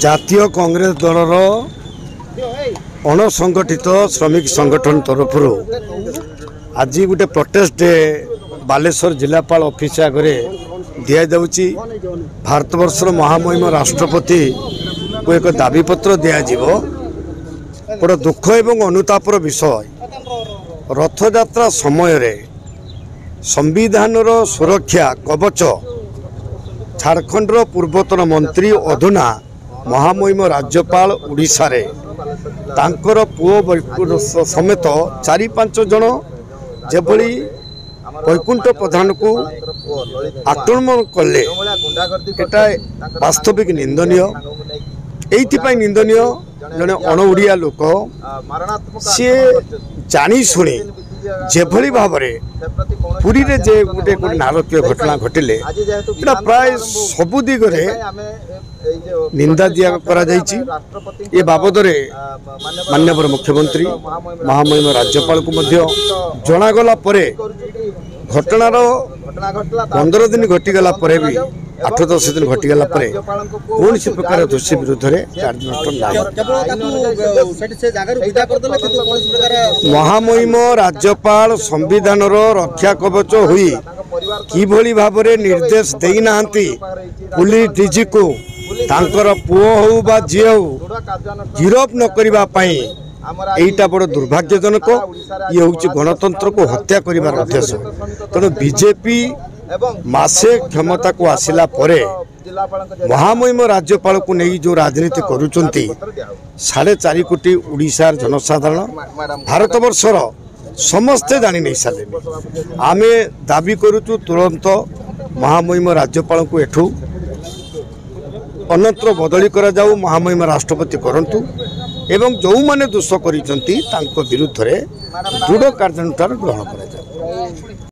জাতীয় কংগ্রেস দলর অণসংগঠিত শ্রমিক সংগঠন तरफ आज गोटे प्रोटेस्ट डे बालेश्वर जिलापाल ऑफिस आगे दि जाऊँगी। भारतवर्षर महामहिम राष्ट्रपति को एक दाबीपत्र दिज्व। बड़ दुख एवं अनुतापर विषय रथयात्रा समय संविधान सुरक्षा कवच झारखंडर पूर्वतन मंत्री अधुना महामहिम राज्यपाल ओडिशा रे तांकर पुओ समेत 4-5 जन जेभली वैकुंठ प्रधान को आक्रमण कले एटा वास्तविक निंदनीय। एइथिपाई निंदनीय जने अणओडिया लोक सी जानी शुणी जेभली भाव पुरी रे जे गोटे नारकीय घटना घटिले प्राय सबु दिगरे निंदा दिया करा जायछि। ये बाबद माननीय मुख्यमंत्री महामहिम राज्यपाल को मध्य जनागला परे घटनार 15 दिन घटीगला परे भी 8-10 दिन घटीगला परे कौन सी प्रकार दोषी विरुद्ध कार्यानुष्ठान महामहिम राज्यपाल संविधान रक्षा कवच हुई किभली भाव निर्देश देना पुलिस डीजी को तांकर पुओ हो बा झी हो गिरफ न करबा पई एटा बड़ दुर्भाग्यजनक। ये हूँ गणतंत्र को हत्या करिबार उद्देश्य। तेणु बीजेपी मासे क्षमता को आसिला परे महामहिम राज्यपाल को नहीं जो राजनीति करुचंती 4.5 कोटी उड़ीसार जनसाधारण भारतवर्षर समस्ते जानी नहीं सारे। आमे दाबी करुचु तुरंत महामहिम राज्यपाल को एठू अन्यत्र बदली करा जाऊ महामहिम राष्ट्रपति करंतु एवं जो माने दोष करिसंती तांको विरुद्ध रे दृढ़ कार्यानुष्ठान ग्रहण करा।